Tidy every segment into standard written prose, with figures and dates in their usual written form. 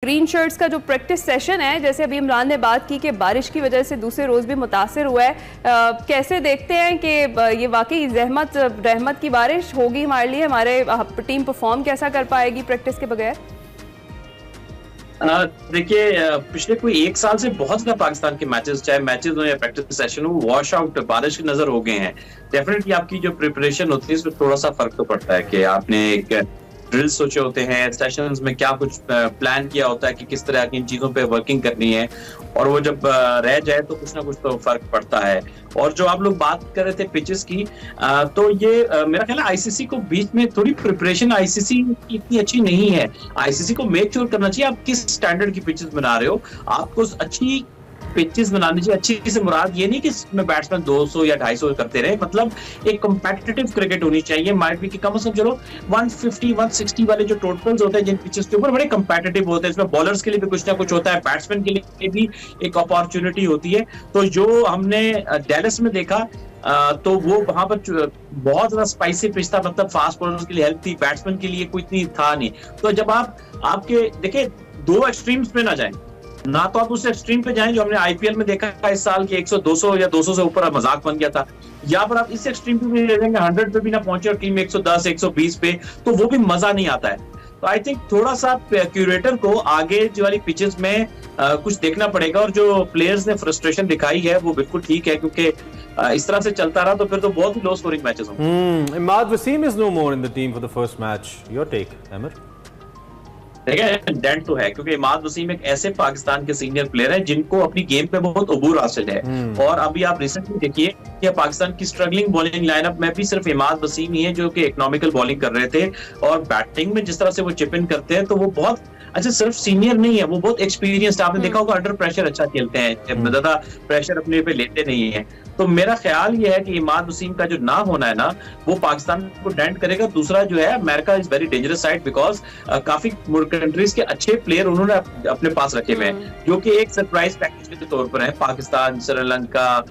Green shirts का जो practice session है, जैसे अभी इमरान ने बात की कि बारिश की वजह से दूसरे रोज़ भी मुतासर हुआ है, कैसे देखते हैं कि ये वाकई रहमत की बारिश होगी हमारे लिए? हमारे टीम परफॉर्म कैसा कर पाएगी प्रैक्टिस के बगैर? देखिए, पिछले कोई एक साल से बहुत ज्यादा पाकिस्तान के मैचेस, चाहे मैचेस हो या प्रैक्टिस सेशन हो, वॉश आउट बारिश की नजर हो गए हैं। डेफिनेटली आपकी जो प्रिपरेशन होती है इसमें थोड़ा सा फर्क तो पड़ता है कि आपने एक ड्रिल सोचे होते हैं, सेशंस में क्या कुछ प्लान किया होता है कि किस तरह की इन चीजों पे वर्किंग करनी है, और वो जब रह जाए तो कुछ ना कुछ तो फर्क पड़ता है। और जो आप लोग बात कर रहे थे पिचेस की, तो ये मेरा ख्याल है आईसीसी को बीच में थोड़ी प्रिपरेशन आईसीसी की इतनी अच्छी नहीं है। आईसीसी को मेक श्योर करना चाहिए आप किस स्टैंडर्ड की पिचेस बना रहे हो, आपको अच्छी पिचेस बनानी चाहिए। अच्छी से मुराद ये नहीं कि इसमें बैट्समैन 200 या 250 करते रहे, मतलब एक कम्पिटिटिव क्रिकेट होनी चाहिए। माइट भी कि कम से कम चलो 150 160 वाले जो टोटल्स होते हैं जिन पिचेस के ऊपर, बड़े कम्पिटिटिव होते हैं। इसमें बॉलर्स के लिए भी कुछ ना कुछ होता है, बैट्समैन के लिए भी एक अपॉर्चुनिटी होती है। तो जो हमने डैलस में देखा तो वो वहां पर बहुत ज्यादा स्पाइसी पिच था, मतलब फास्ट बॉलर्स के लिए हेल्प थी, बैट्समैन के लिए कोई इतनी था नहीं। तो जब आपके देखिए दो एक्सट्रीम्स पे ना जाएं, ना तो आप उस एक्सट्रीम पे जाएं जो हमने आईपीएल में देखा इस साल के 100 200 या 200 से ऊपर मजाक बन गया था, या पर आप इस एक्सट्रीम पे भी ले जाएंगे 100 पे भी ना पहुंचे और टीम 110 120 पे, तो वो भी मजा नहीं आता है। तो आई थिंक थोड़ा सा क्यूरेटर को आगे जो वाली पिचेस में कुछ देखना पड़ेगा, और जो प्लेयर्स ने फ्रस्ट्रेशन दिखाई है वो बिल्कुल ठीक है, क्योंकि इस तरह से चलता रहा तो फिर तो बहुत ही लो स्कोरिंग मैचेस होंगे। Imad Wasim is no more in the team for the first match, your take Amar? देखिए, डेंट तो है क्योंकि इमाद वसीम एक ऐसे पाकिस्तान के सीनियर प्लेयर हैं जिनको अपनी गेम पे बहुत अबूर हासिल है। और अभी आप रिसेंटली देखिए कि पाकिस्तान की स्ट्रगलिंग बॉलिंग लाइनअप में भी सिर्फ इमाद वसीम ही है जो कि इकोनॉमिकल बॉलिंग कर रहे थे, और बैटिंग में जिस तरह से वो चिप इन करते हैं तो वो बहुत अच्छा, सिर्फ सीनियर नहीं है, वो बहुत एक्सपीरियंस्ड, आपने देखा होगा अंडर प्रेशर अच्छा खेलते हैं, ज्यादा प्रेशर अपने पे लेते नहीं है। तो मेरा ख्याल ये है कि इमाद वसीम का जो ना होना है ना, वो पाकिस्तान को डेंट करेगा। दूसरा जो है, America is very dangerous side, because काफी कंट्रीज के अच्छे प्लेयर उन्होंने अपने पास रखे हुए हैं, जो कि एक सरप्राइज पैकेज के तौर पर है। पाकिस्तान, श्रीलंका,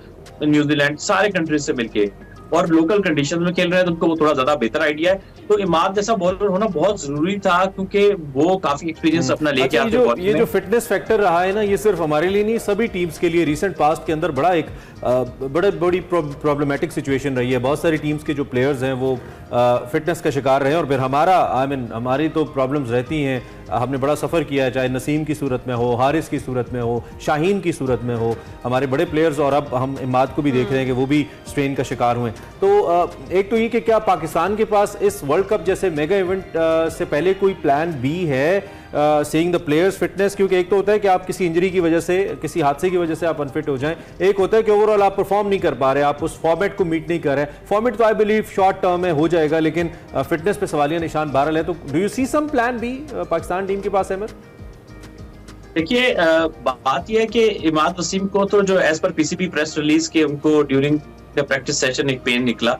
न्यूजीलैंड, सारे कंट्रीज से मिलके, और लोकल कंडीशन में खेल रहे हैं तो उनको वो थोड़ा ज्यादा बेहतर आइडिया है। तो इमाद जैसा बॉलर होना बहुत जरूरी था, क्योंकि वो काफी एक्सपीरियंस अपना लेके आते हैं। ये जो फिटनेस फैक्टर रहा है ना, ये सिर्फ हमारे लिए नहीं, सभी टीम्स के लिए रिसेंट पास्ट के अंदर बड़ी प्रॉब्लमेटिक सिचुएशन रही है। बहुत सारी टीम्स के जो प्लेयर्स हैं वो फिटनेस का शिकार रहे हैं, और फिर हमारी तो प्रॉब्लम्स रहती हैं। हमने बड़ा सफ़र किया है, चाहे नसीम की सूरत में हो, हारिस की सूरत में हो, शाहीन की सूरत में हो, हमारे बड़े प्लेयर्स, और अब हम इमाद को भी देख रहे हैं कि वो भी स्ट्रेन का शिकार हुए। तो एक तो ये कि क्या पाकिस्तान के पास इस वर्ल्ड कप जैसे मेगा इवेंट से पहले कोई प्लान बी है सीइंग द प्लेयर्स फिटनेस? क्योंकि एक तो होता है कि आप किसी इंजरी की वजह से, किसी हादसे की वजह से आप अनफिट हो जाएं, एक होता है कि ओवरऑल आप परफॉर्म नहीं कर पा रहे, आप उस फॉर्मेट को मीट नहीं कर रहे। फॉर्मेट तो आई बिलीव शॉर्ट टर्म में हो जाएगा, लेकिन फिटनेस पे सवालिया निशान बहरहाल है। तो do you see some plan B Pakistan team के पास? अहमद, देखिए, बात यह है कि इमाद वसीम को तो जो as per PCB press release के उनको ड्यूरिंग प्रैक्टिस सेशन एक पेन निकला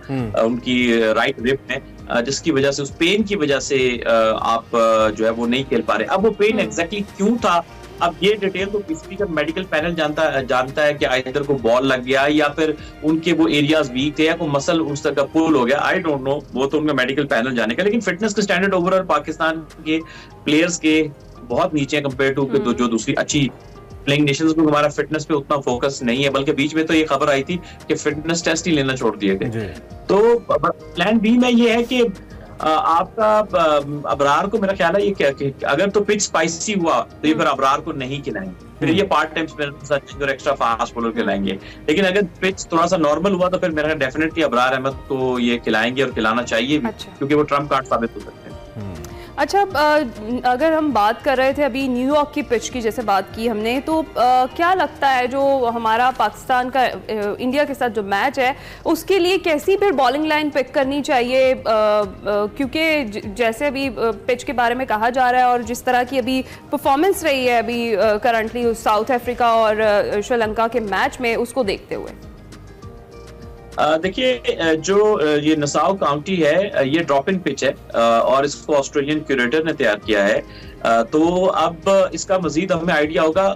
उनकी राइट रिब में, जिसकी वजह से, उस पेन की वजह से आप जो है वो नहीं खेल पा रहे। अब वो पेन एग्जैक्टली क्यों था, अब ये डिटेल तो पीसीबी का मेडिकल पैनल जानता है कि आइदर को बॉल लग गया या फिर उनके वो एरियाज वीक थे या कोई मसल उस तरह का पुल हो गया, आई डोंट नो, वो तो उनका मेडिकल पैनल जानेगा। लेकिन फिटनेस के स्टैंडर्ड ओवरऑल पाकिस्तान के प्लेयर्स के बहुत नीचे कंपेयर टू जो दूसरी अच्छी प्लेइंग नेशंस में हमारा फिटनेस पे उतना फोकस नहीं है, बल्कि बीच में तो ये खबर आई थी कि फिटनेस टेस्ट ही लेना छोड़ दिए थे। तो प्लान बी में ये है कि आपका अबरार को, मेरा ख्याल है ये क्या कि अगर तो पिच स्पाइसी हुआ तो ये फिर अबरार को नहीं खिलाएंगे, फिर ये part time spinner extra fast bowler खिलाएंगे। लेकिन अगर पिच थोड़ा सा नॉर्मल हुआ तो फिर मेरा डेफिनेटली अबरार अहमद को ये खिलाएंगे, और खिलाना चाहिए भी, क्योंकि वो ट्रम्प कार्ड साबित हो सकते हैं। अच्छा, अगर हम बात कर रहे थे अभी न्यूयॉर्क की पिच की, जैसे बात की हमने, तो क्या लगता है जो हमारा पाकिस्तान का इंडिया के साथ जो मैच है उसके लिए कैसी फिर बॉलिंग लाइन पिक करनी चाहिए? क्योंकि जैसे अभी पिच के बारे में कहा जा रहा है और जिस तरह की अभी परफॉर्मेंस रही है अभी करंटली साउथ अफ्रीका और श्रीलंका के मैच में, उसको देखते हुए देखिए, जो ये नसाउ काउंटी है, ये ड्रॉप इन पिच है, और इसको ऑस्ट्रेलियन क्यूरेटर ने तैयार किया है। तो अब इसका मजीद हमें आइडिया होगा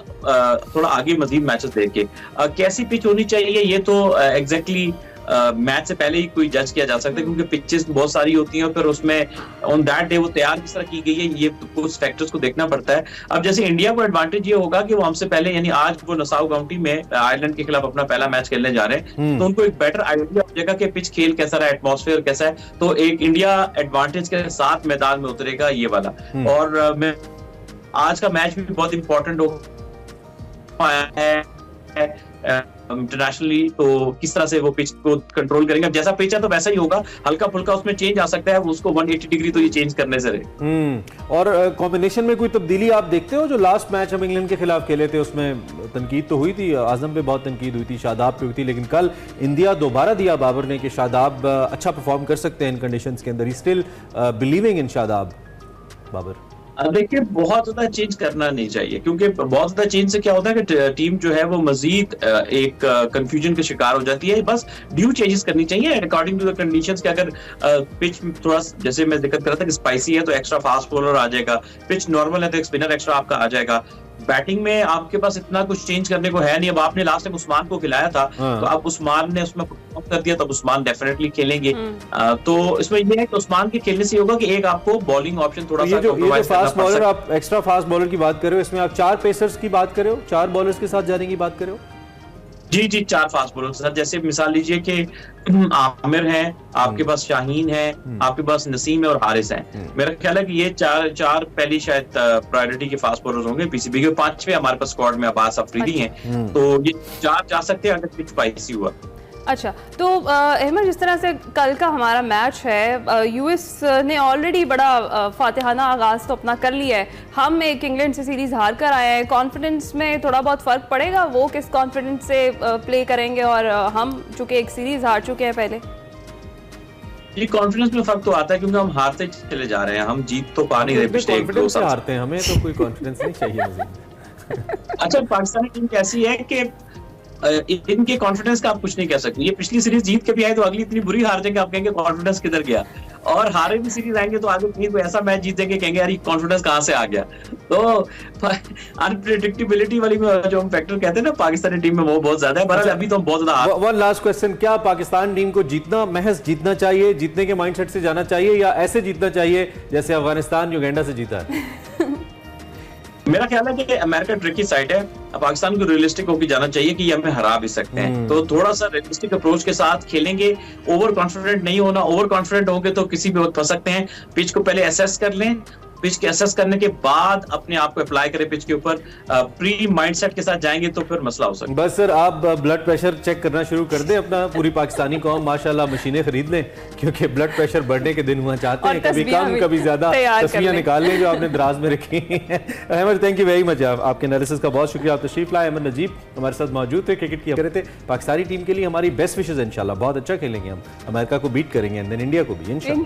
थोड़ा आगे मजीद मैचेस देख के। कैसी पिच होनी चाहिए ये तो एग्जैक्टली मैच से पहले ही कोई जज किया जा सकता है, क्योंकि पिचेस बहुत सारी होती हैं और फिर उसमें ऑन दैट डे वो तैयार किस तरह की गई है, ये कुछ फैक्टर्स को देखना पड़ता है। अब जैसे इंडिया को एडवांटेज ये होगा कि वो हमसे पहले, यानी आज वो नसाउ काउंटी में आयरलैंड के खिलाफ अपना पहला मैच खेलने जा रहे हैं, तो उनको एक बेटर आइडिया हो जाएगा कि पिच खेल कैसा रहा, एटमॉस्फेयर कैसा है, तो एक इंडिया एडवांटेज के साथ मैदान में उतरेगा ये वाला। और मैं आज का मैच भी बहुत इंपॉर्टेंट हो है इंटरनेशनली, तो किस तरह से वो पिच को कंट्रोल करेंगे। अब जैसा पिच है तो वैसा ही होगा, हल्का फुल्का उसमें चेंज आ सकता है, उसको 180 डिग्री तो ये चेंज करने से रहे। और कॉम्बिनेशन में कोई तब्दीली आप देखते हो? जो लास्ट मैच हम इंग्लैंड के खिलाफ खेले थे उसमें तनकीद तो हुई थी, आजम पे बहुत तनकीद हुई थी, शादाब पे हुई थी, लेकिन कल इंडिया दोबारा दिया बाबर ने कि शादाब अच्छा परफॉर्म कर सकते हैं इन कंडीशंस के अंदर। He still believing in Shadab Babar. देखिए बहुत ज्यादा चेंज करना नहीं चाहिए, क्योंकि बहुत ज्यादा चेंज से क्या होता है कि टीम जो है वो मजीद एक कंफ्यूजन का शिकार हो जाती है। बस ड्यू चेंजेस करनी चाहिए अकॉर्डिंग टू द कंडीशंस। कि अगर पिच थोड़ा, जैसे मैं जिक्र कर रहा था कि स्पाइसी है तो एक्स्ट्रा फास्ट बॉलर आ जाएगा, पिच नॉर्मल है तो एक स्पिनर एक्स्ट्रा आपका आ जाएगा। बैटिंग में आपके पास इतना कुछ चेंज करने को है नहीं। अब आपने लास्ट टाइम उस्मान को खिलाया था, तो अब उस्मान ने उसमें परफॉर्म कर दिया, तब उस्मान डेफिनेटली खेलेंगे। तो इसमें ये है कि उस्मान के खेलने से होगा कि एक आपको बॉलिंग ऑप्शन थोड़ा सा ये फास्ट बॉलर, आप एक्स्ट्रा फास्ट बॉलर की बात कर रहे हो, इसमें आप 4 पेसर्स की बात कर रहे हो, 4 बॉलर्स के साथ जाने की बात कर रहे हो? जी 4 फास्ट बॉलर के साथ। जैसे मिसाल लीजिए कि आमिर है, आपके पास शाहीन है, आपके पास नसीम है और हारिस है। मेरा ख्याल है कि ये चार पहली शायद प्रायोरिटी के फास्ट बॉलर होंगे पीसीबी के। 5वें हमारे पास स्क्वाड में अब्बास अफरीदी हैं, तो ये 4 जा सकते हैं अगर पिच स्पाइसी हुआ। अच्छा, तो अहमद, जिस तरह से कल का हमारा मैच है, यूएस ने ऑलरेडी बड़ा फातिहाना आगाज तो अपना कर लिया है। हम एक इंग्लैंड से सीरीज हार कर आए हैं, कॉन्फिडेंस में थोड़ा बहुत फर्क पड़ेगा? वो किस कॉन्फिडेंस से प्ले करेंगे, और हम चूंकि एक सीरीज हार चुके हैं पहले। ये कॉन्फिडेंस में फर्क तो आता है, क्योंकि हम हारते चले जा रहे हैं, हम जीत तो पा नहीं रहे पिछले 1-2 साल से। हारते हैं, हमें तो कोई कॉन्फिडेंस नहीं चाहिए। अच्छा, पाकिस्तानी टीम कैसी है कि इनके कॉन्फिडेंस का आप कुछ नहीं कह सकते। ये पिछली सीरीज जीत के भी आए तो अगली इतनी बुरी हार जाएंगे, आप कहेंगे कॉन्फिडेंस किधर गया। और हारे भी सीरीज आएंगे तो आगे कहीं कोई ऐसा मैच जीतेंगे, कहेंगे यार ये कॉन्फिडेंस कहां से आ गया। तो अनप्रेडिक्टेबिलिटी वाली जो हम फैक्टर कहते हैं ना पाकिस्तानी टीम में, वो बहुत ज्यादा है। बहरहाल अभी तो हम बहुत ज्यादा। वन लास्ट क्वेश्चन, क्या पाकिस्तान टीम को जीतना, महज जीतना चाहिए, जीतने के माइंडसेट से जाना चाहिए, या ऐसे जीतना चाहिए जैसे अफगानिस्तान युगांडा से जीता है? मेरा ख्याल है कि अमेरिका ट्रिकी साइड है, पाकिस्तान को रियलिस्टिक होकर जाना चाहिए कि ये हमें हरा भी सकते हैं। तो थोड़ा सा रियलिस्टिक अप्रोच के साथ खेलेंगे, ओवर कॉन्फिडेंट नहीं होना। ओवर कॉन्फिडेंट होंगे तो किसी भी वक्त फंस सकते हैं। पिच को पहले असेस कर लें, पिच के असेस करने के बाद अपने आप को अप्लाई करें पिच के ऊपर, प्री माइंडसेट के साथ जाएंगे तो फिर मसला हो सकता है। बस सर, आप ब्लड प्रेशर चेक करना शुरू कर दें अपना। पूरी पाकिस्तानी कौम माशाल्लाह मशीनें खरीद लें, क्योंकि ब्लड प्रेशर बढ़ने के दिन हुआ चाहते हैं, कभी कम कभी ज्यादा। तस्वीरें निकाल लें जो आपने दराज में रखी हैं। Ahmad, thank you very much, आपके एनालिसिस का बहुत शुक्रिया। आप तशरीफ लाए। अहमद नजीब हमारे साथ मौजूद थे, क्रिकेट की कर रहे थे। पाकिस्तानी टीम के लिए हमारी बेस्ट विशेज, इंशाल्लाह बहुत अच्छा खेलेंगे हम, अमेरिका को बीट करेंगे, इंडिया को भी इंशाल्लाह।